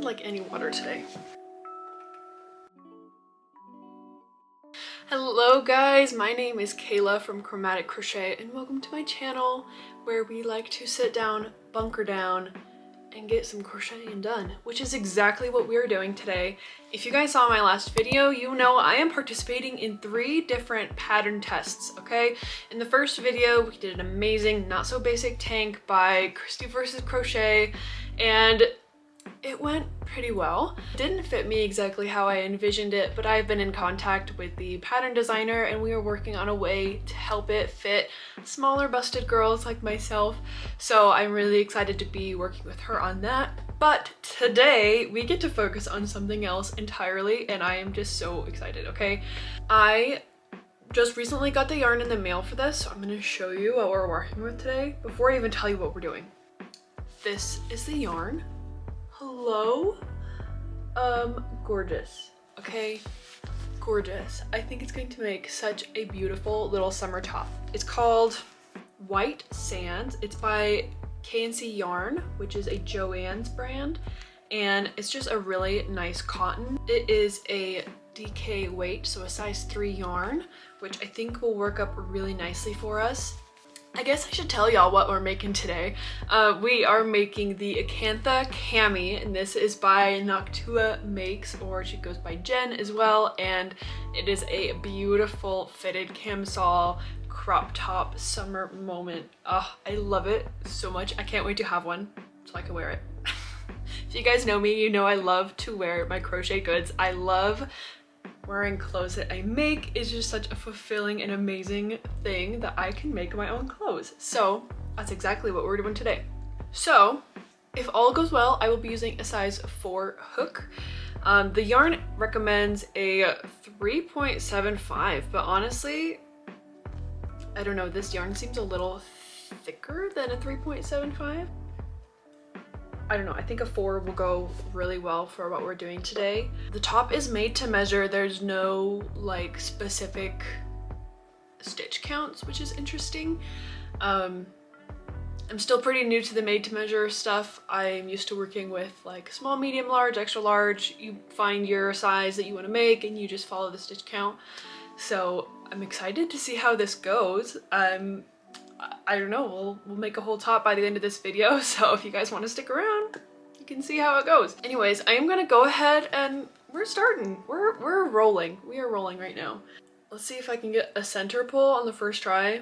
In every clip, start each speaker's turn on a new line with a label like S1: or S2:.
S1: like any water today. Hello guys, my name is Kayla from Chromatic Crochet and welcome to my channel where we like to sit down, bunker down, and get some crocheting done, which is exactly what we're doing today. If you guys saw my last video, you know I am participating in 3 different pattern tests, okay? In the first video, we did an amazing Not So Basic tank by Christy vs. Crochet, and it went pretty well. It didn't fit me exactly how I envisioned it, but I've been in contact with the pattern designer and we are working on a way to help it fit smaller busted girls like myself. So I'm really excited to be working with her on that. But today we get to focus on something else entirely and I am just so excited, okay? I just recently got the yarn in the mail for this, so I'm gonna show you what we're working with today before I even tell you what we're doing. This is the yarn. Hello? Gorgeous, okay? Gorgeous. I think it's going to make such a beautiful little summer top. It's called White Sands. It's by K&C Yarn, which is a Joann's brand, and it's just a really nice cotton. It is a DK weight, so a size 3 yarn, which I think will work up really nicely for us. I guess I should tell y'all what we're making today. We are making the Acantha Cami, and this is by Noctua Makes, or she goes by Jen as well, and it is a beautiful fitted camisole crop top summer moment. I love it so much. I can't wait to have one so I can wear it. If you guys know me, you know I love to wear my crochet goods. I love wearing clothes that I make. Is just such a fulfilling and amazing thing that I can make my own clothes. So that's exactly what we're doing today. So if all goes well, I will be using a size 4 hook. The yarn recommends a 3.75, but honestly, I don't know, this yarn seems a little thicker than a 3.75. I don't know, I think a 4 will go really well for what we're doing today. The top is made to measure. There's no like specific stitch counts, which is interesting. I'm still pretty new to the made to measure stuff. I'm used to working with like small, medium, large, extra large. You find your size that you want to make and you just follow the stitch count. So I'm excited to see how this goes. I don't know, we'll make a whole top by the end of this video, so if you guys want to stick around, you can see how it goes. Anyways, I am gonna go ahead and we're starting. We're rolling. We are rolling right now. Let's see if I can get a center pull on the first try.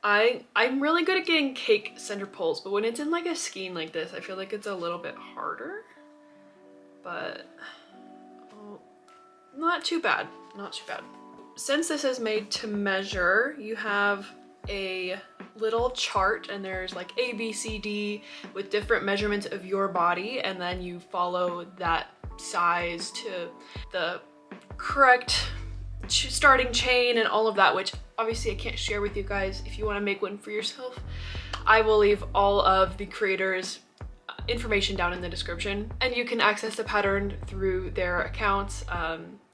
S1: I'm really good at getting cake center pulls, but when it's in like a skein like this, I feel like it's a little bit harder. But not too bad, not too bad. Since this is made to measure, you have a little chart and there's like A, B, C, D with different measurements of your body, and then you follow that size to the correct starting chain and all of that, which obviously I can't share with you guys. If you want to make one for yourself, I will leave all of the creators' information down in the description, and you can access the pattern through their accounts.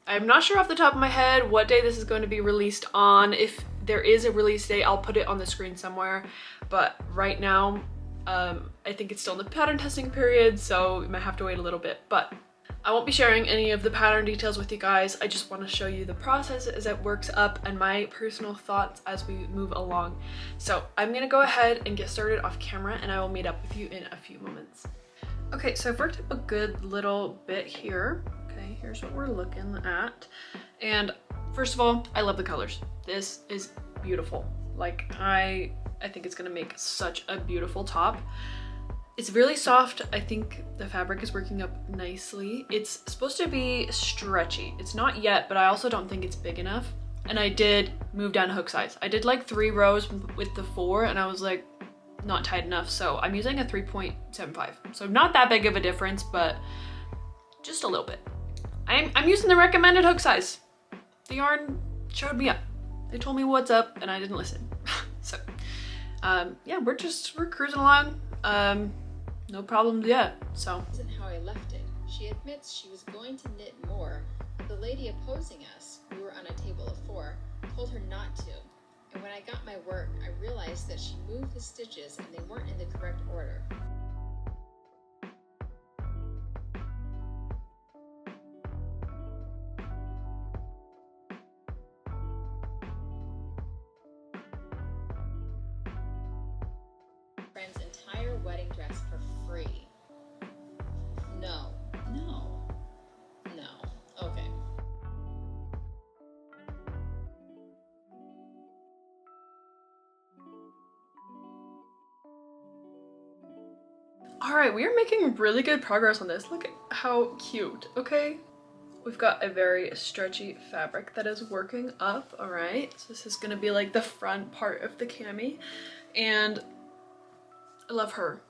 S1: I'm not sure off the top of my head what day this is going to be released on. If there is a release date, I'll put it on the screen somewhere. But right now, I think it's still in the pattern testing period, so we might have to wait a little bit. But I won't be sharing any of the pattern details with you guys. I just want to show you the process as it works up and my personal thoughts as we move along. So I'm going to go ahead and get started off camera, and I will meet up with you in a few moments. Okay, so I've worked up a good little bit here. Okay, here's what we're looking at. And first of all, I love the colors. This is beautiful. Like I think it's gonna make such a beautiful top. It's really soft. I think the fabric is working up nicely. It's supposed to be stretchy. It's not yet, but I also don't think it's big enough. And I did move down a hook size. I did like 3 rows with the 4 and I was like, not tight enough. So I'm using a 3.75. So not that big of a difference, but just a little bit. I'm using the recommended hook size. The yarn showed me up. They told me what's up and I didn't listen. So yeah, we're cruising along. No problems yet, so.
S2: Isn't how I left it. She admits she was going to knit more, but the lady opposing us, we were on a table of 4, told her not to. And when I got my work, I realized that she moved the stitches and they weren't in the correct order. wedding dress for free. No. Okay.
S1: All right, we are making really good progress on this. Look at how cute, okay? We've got a very stretchy fabric that is working up, all right? So this is gonna be like the front part of the cami, and I love her,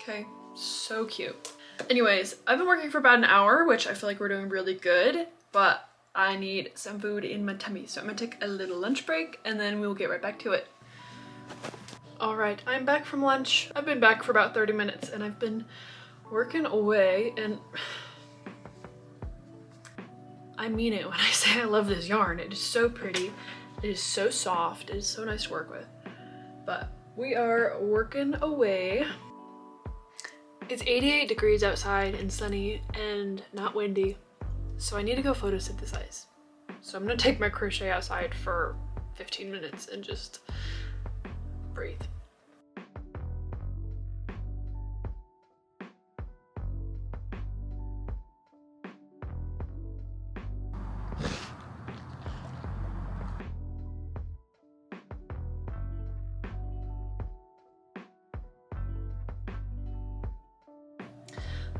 S1: okay? So cute. Anyways, I've been working for about an hour, which I feel like we're doing really good, but I need some food in my tummy. So I'm gonna take a little lunch break and then we'll get right back to it. All right, I'm back from lunch. I've been back for about 30 minutes and I've been working away, and I mean it when I say I love this yarn. It is so pretty. It is so soft. It is so nice to work with. But we are working away. It's 88 degrees outside and sunny and not windy. So I need to go photosynthesize. So I'm gonna take my crochet outside for 15 minutes and just breathe.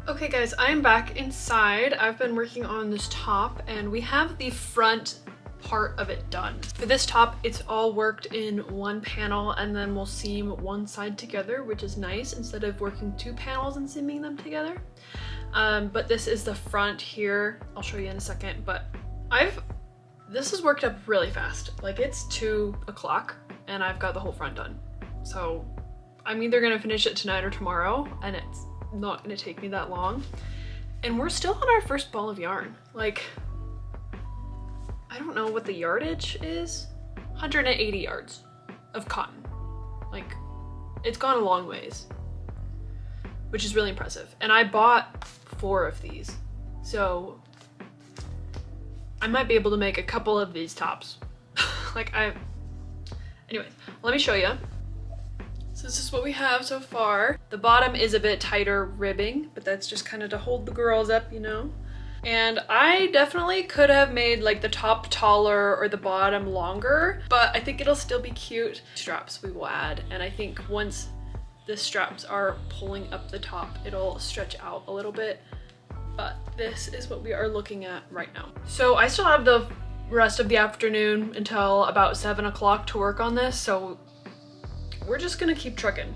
S1: Okay guys, I am back inside. I've been working on this top and we have the front part of it done. For this top, it's all worked in one panel and then we'll seam one side together, which is nice instead of working two panels and seaming them together. But this is the front here. I'll show you in a second, but this has worked up really fast. Like it's 2 o'clock and I've got the whole front done. So I'm either gonna finish it tonight or tomorrow, and it's not gonna take me that long. And we're still on our first ball of yarn. Like, I don't know what the yardage is. 180 yards of cotton. Like, it's gone a long ways, which is really impressive. And I bought 4 of these, so I might be able to make a couple of these tops. Anyways, let me show you. So this is what we have so far. The bottom is a bit tighter ribbing, but that's just kind of to hold the girls up, you know? And I definitely could have made like the top taller or the bottom longer, but I think it'll still be cute. Straps we will add, and I think once the straps are pulling up the top, it'll stretch out a little bit. But this is what we are looking at right now. So I still have the rest of the afternoon until about 7 o'clock to work on this, so we're just gonna keep trucking.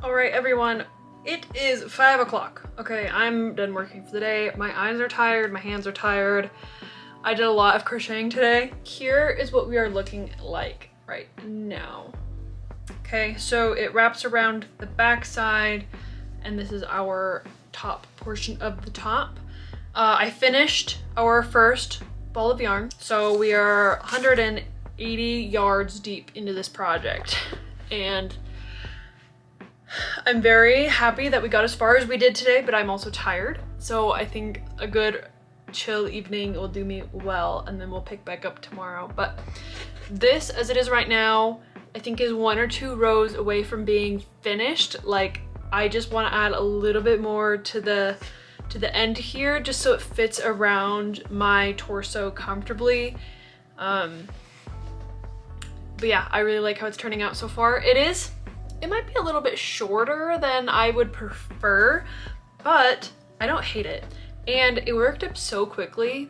S1: All right, everyone, it is 5 o'clock. Okay, I'm done working for the day. My eyes are tired, my hands are tired. I did a lot of crocheting today. Here is what we are looking like right now. Okay, so it wraps around the back side, and this is our top portion of the top. I finished our first ball of yarn. So we are 180 yards deep into this project, and I'm very happy that we got as far as we did today, but I'm also tired. So I think a good chill evening will do me well, and then we'll pick back up tomorrow. But this, as it is right now, I think is 1 or 2 rows away from being finished. Like, I just want to add a little bit more to the end here, just so it fits around my torso comfortably. But yeah, I really like how it's turning out so far. It might be a little bit shorter than I would prefer, but I don't hate it. And it worked up so quickly,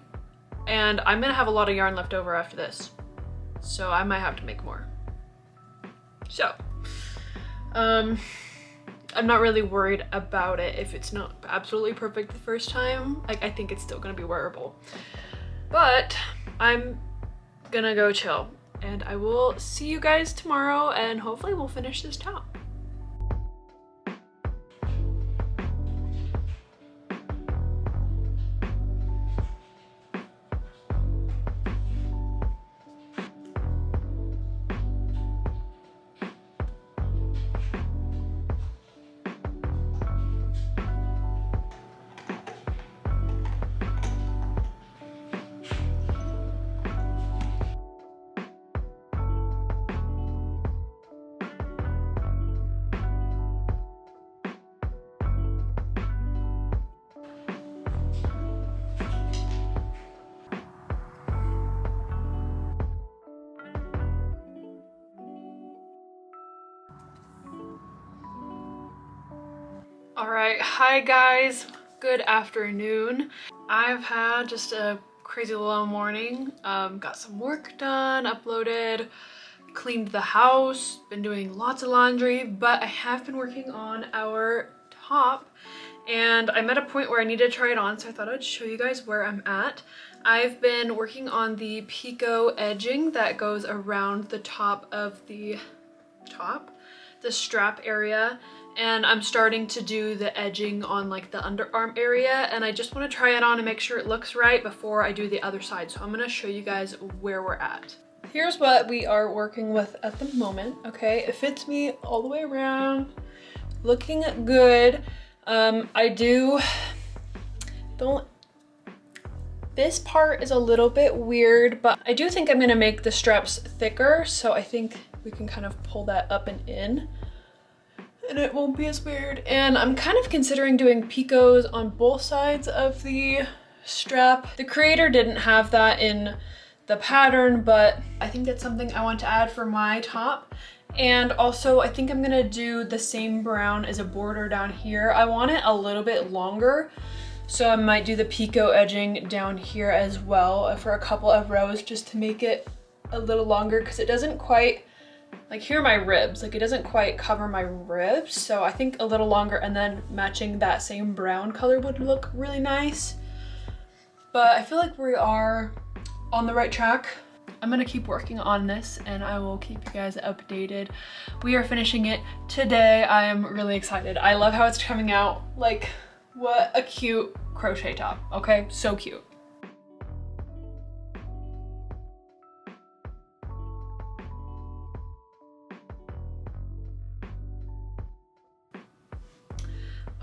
S1: and I'm gonna have a lot of yarn left over after this, so I might have to make more. So, I'm not really worried about it if it's not absolutely perfect the first time. Like, I think it's still gonna be wearable. But I'm gonna go chill, and I will see you guys tomorrow, and hopefully we'll finish this top. All right, hi guys, good afternoon. I've had just a crazy little morning. Got some work done, uploaded, cleaned the house, been doing lots of laundry, but I have been working on our top, and I'm at a point where I need to try it on, so I thought I'd show you guys where I'm at. I've been working on the picot edging that goes around the top of the strap area, and I'm starting to do the edging on like the underarm area, and I just want to try it on and make sure it looks right before I do the other side. So I'm going to show you guys where we're at. Here's what we are working with at the moment. Okay, it fits me all the way around, looking good. This part is a little bit weird, but I do think I'm going to make the straps thicker, so I think we can kind of pull that up and in, and it won't be as weird. And I'm kind of considering doing picots on both sides of the strap. The creator didn't have that in the pattern, but I think that's something I want to add for my top. And also I think I'm gonna do the same brown as a border down here. I want it a little bit longer, so I might do the picot edging down here as well for a couple of rows, just to make it a little longer, because it doesn't quite, like, here are my ribs, like it doesn't quite cover my ribs. So I think a little longer and then matching that same brown color would look really nice. But I feel like we are on the right track. I'm gonna keep working on this and I will keep you guys updated. We are finishing it today. I am really excited. I love how it's coming out. Like, what a cute crochet top, okay? So cute.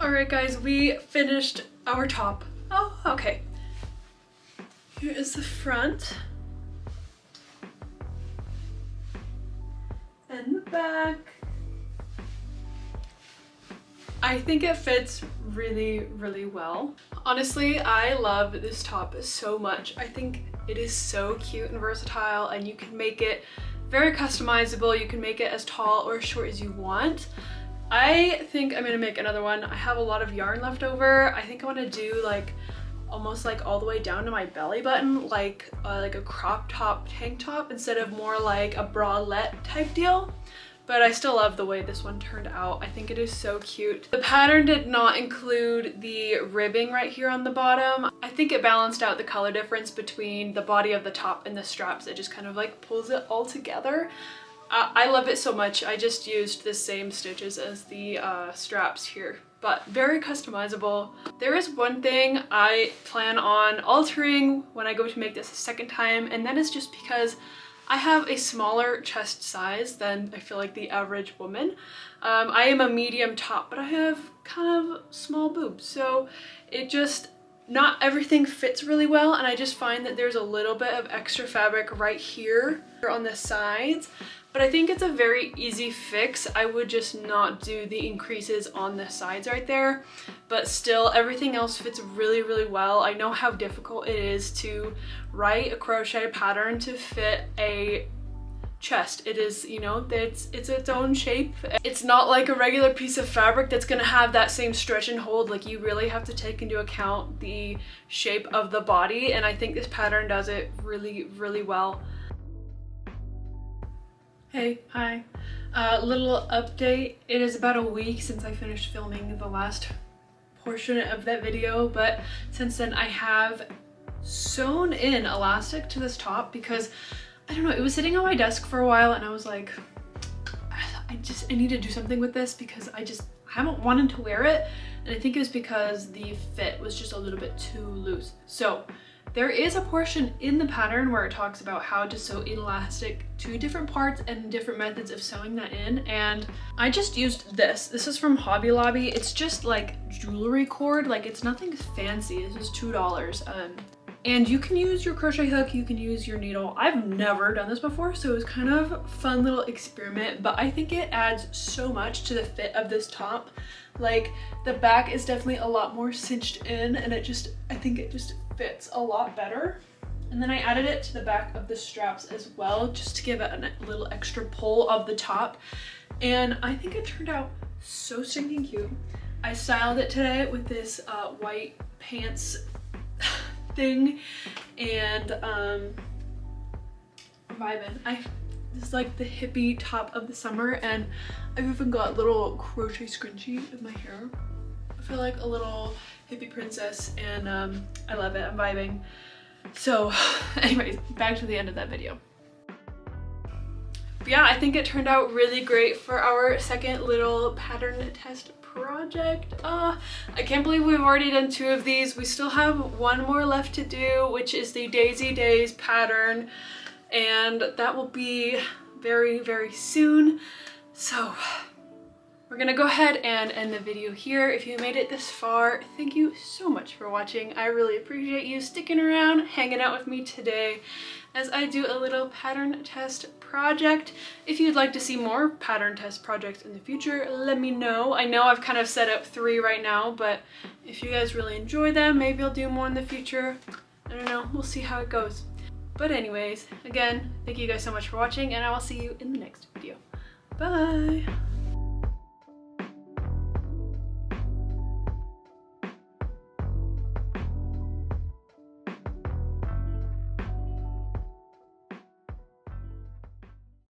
S1: All right, guys, we finished our top. Oh, okay. Here is the front. And the back. I think it fits really, really well. Honestly, I love this top so much. I think it is so cute and versatile, and you can make it very customizable. You can make it as tall or short as you want. I think I'm gonna make another one. I have a lot of yarn left over. I think I want to do like almost like all the way down to my belly button, like a crop top tank top instead of more like a bralette type deal. But I still love the way this one turned out. I think it is so cute. The pattern did not include the ribbing right here on the bottom. I think it balanced out the color difference between the body of the top and the straps. It just kind of like pulls it all together. I love it so much. I just used the same stitches as the straps here, but very customizable. There is one thing I plan on altering when I go to make this a second time, and that is just because I have a smaller chest size than I feel like the average woman. I am a medium top, but I have kind of small boobs, so it just, not everything fits really well, and I just find that there's a little bit of extra fabric right here on the sides. But I think it's a very easy fix. I would just not do the increases on the sides right there, but still everything else fits really, really well. I know how difficult it is to write a crochet pattern to fit a chest. It is, you know, it's its own shape. It's not like a regular piece of fabric that's gonna have that same stretch and hold. Like, you really have to take into account the shape of the body, and I think this pattern does it really, really well. Hey, hi. Little update. It is about a week since I finished filming the last portion of that video, but since then I have sewn in elastic to this top because, I don't know, it was sitting on my desk for a while and I was like, I need to do something with this because I haven't wanted to wear it, and I think it was because the fit was just a little bit too loose. So there is a portion in the pattern where it talks about how to sew elastic to different parts and different methods of sewing that in, and I just used this. This is from Hobby Lobby. It's just like jewelry cord, like it's nothing fancy. This is $2. And you can use your crochet hook, you can use your needle. I've never done this before, so it was kind of a fun little experiment, but I think it adds so much to the fit of this top. Like the back is definitely a lot more cinched in, and I think it just fits a lot better. And then I added it to the back of the straps as well, just to give it a little extra pull of the top. And I think it turned out so stinking cute. I styled it today with this white pants thing, and I'm vibing. This is like the hippie top of the summer, and I've even got little crochet scrunchie in my hair. I feel like a little hippie princess, and I love it. I'm vibing. So anyways, back to the end of that video. But yeah, I think it turned out really great for our second little pattern test project. I can't believe we've already done 2 of these. We still have 1 more left to do, which is the Daisy Days pattern, and that will be very, very soon. So we're gonna go ahead and end the video here. If you made it this far, thank you so much for watching. I really appreciate you sticking around, hanging out with me today as I do a little pattern test project. If you'd like to see more pattern test projects in the future, let me know. I know I've kind of set up 3 right now, but if you guys really enjoy them, maybe I'll do more in the future. I don't know, we'll see how it goes. But anyways, again, thank you guys so much for watching, and I will see you in the next video. Bye!